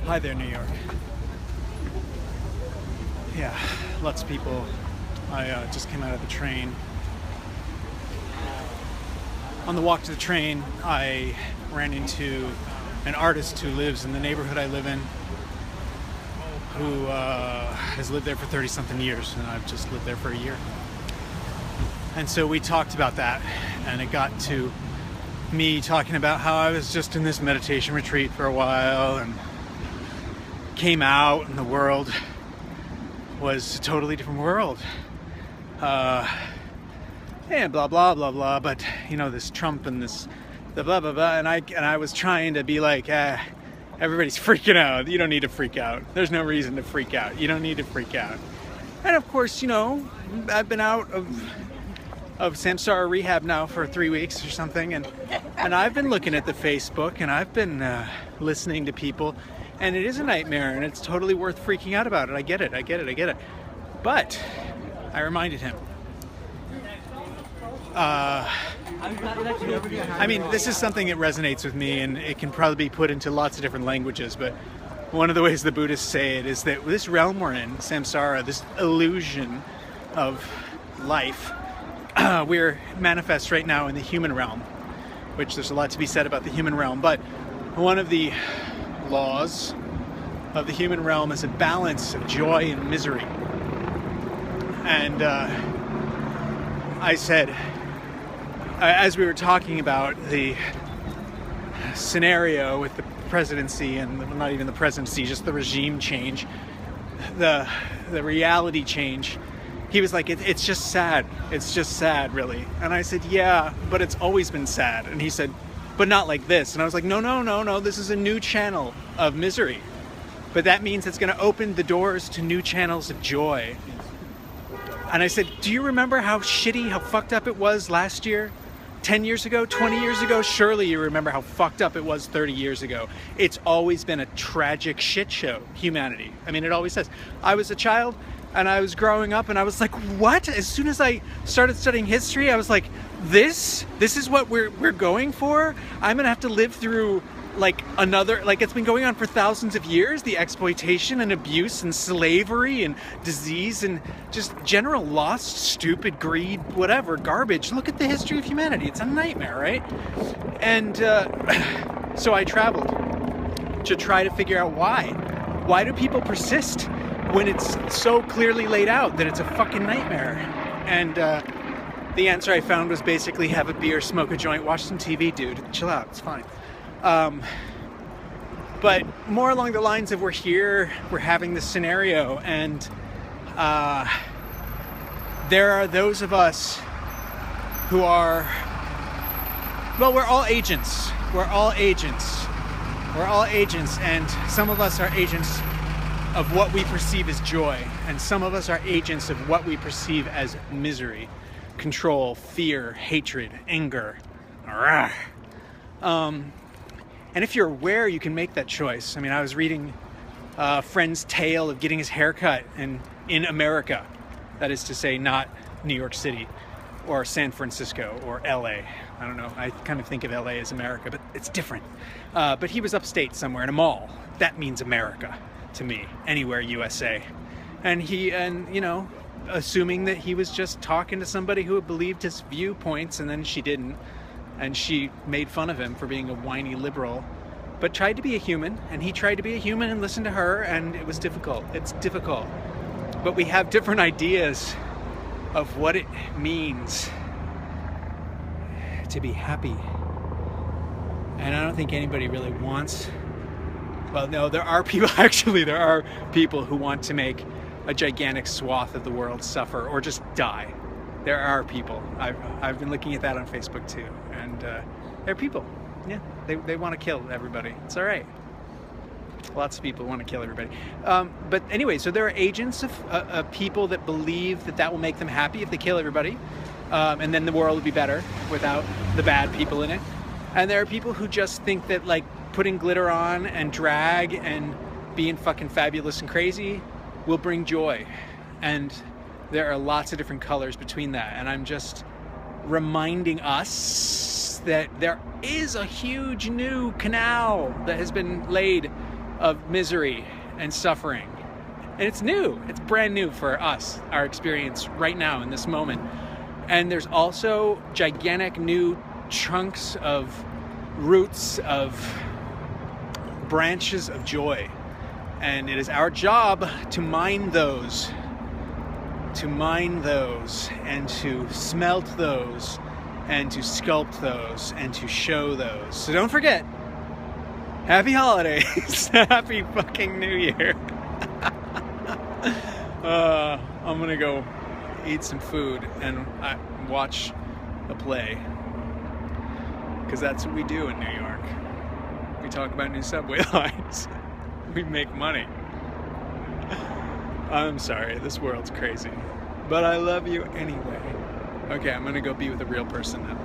Hi there, New York. Yeah, lots of people. I just came out of the train. On the walk to the train, I ran into an artist who lives in the neighborhood I live in, who has lived there for 30-something years, and I've just lived there for a year. And so we talked about that, and it got to me talking about how I was just in this meditation retreat for a while, and came out, and the world was a totally different world. And blah blah blah blah. But you know, this Trump and this the blah blah blah, and I was trying to be like, everybody's freaking out. You don't need to freak out. There's no reason to freak out. You don't need to freak out. And of course, you know, I've been out of Samsara rehab now for 3 weeks or something, and I've been looking at the Facebook, and I've been listening to people. And it is a nightmare, and it's totally worth freaking out about it. I get it. But I reminded him. I mean, this is something that resonates with me, and it can probably be put into lots of different languages. But one of the ways the Buddhists say it is that this realm we're in, samsara, this illusion of life, we're manifest right now in the human realm, which there's a lot to be said about the human realm. But one of the laws of the human realm is a balance of joy and misery. And I said, as we were talking about the scenario with the presidency, and not even the presidency, just the regime change, the reality change, he was like, it's just sad. It's just sad, really. And I said, yeah, but it's always been sad. And he said, but not like this. And I was like, no, this is a new channel of misery. But that means it's going to open the doors to new channels of joy. And I said, do you remember how shitty, how fucked up it was last year? 10 years ago, 20 years ago? Surely you remember how fucked up it was 30 years ago. It's always been a tragic shit show, humanity. I mean, it always has. I was a child, and I was growing up, and I was like, what? As soon as I started studying history, I was like, this is what we're going for? I'm gonna have to live through like another, like it's been going on for thousands of years, the exploitation and abuse and slavery and disease and just general loss, stupid greed, whatever, garbage. Look at the history of humanity. It's a nightmare, right? And so I traveled to try to figure out why. Why do people persist when it's so clearly laid out that it's a fucking nightmare? And the answer I found was basically have a beer, smoke a joint, watch some TV, dude. Chill out, it's fine. But more along the lines of we're here, we're having this scenario, and there are those of us who are, well, we're all agents. We're all agents, and some of us are agents of what we perceive as joy, and some of us are agents of what we perceive as misery, control, fear, hatred, anger. And if you're aware, you can make that choice. I mean, I was reading a friend's tale of getting his hair cut in America. That is to say, not New York City or San Francisco or LA. I don't know. I kind of think of LA as America, but it's different. But he was upstate somewhere in a mall. That means America to me. Anywhere USA. And you know, assuming that he was just talking to somebody who believed his viewpoints, and then she didn't. And she made fun of him for being a whiny liberal, but tried to be a human, and he tried to be a human and listen to her, and it was difficult. It's difficult. But we have different ideas of what it means to be happy. And I don't think anybody really wants, well, no, there are people who want to make a gigantic swath of the world suffer or just die. There are people. I've been looking at that on Facebook too, and there are people. Yeah, they want to kill everybody. It's all right. Lots of people want to kill everybody. But anyway, so there are agents of people that believe that will make them happy if they kill everybody, and then the world will be better without the bad people in it. And there are people who just think that like putting glitter on and drag and being fucking fabulous and crazy will bring joy. And there are lots of different colors between that, and I'm just reminding us that there is a huge new canal that has been laid of misery and suffering. And it's new. It's brand new for us, our experience right now in this moment. And there's also gigantic new chunks of roots, of branches of joy. And it is our job to mine those, and to smelt those, and to sculpt those, and to show those. So don't forget, happy holidays, happy fucking New Year. I'm gonna go eat some food and watch a play, because that's what we do in New York. We talk about new subway lines. We make money. I'm sorry, this world's crazy, but I love you anyway. Okay, I'm gonna go be with a real person now.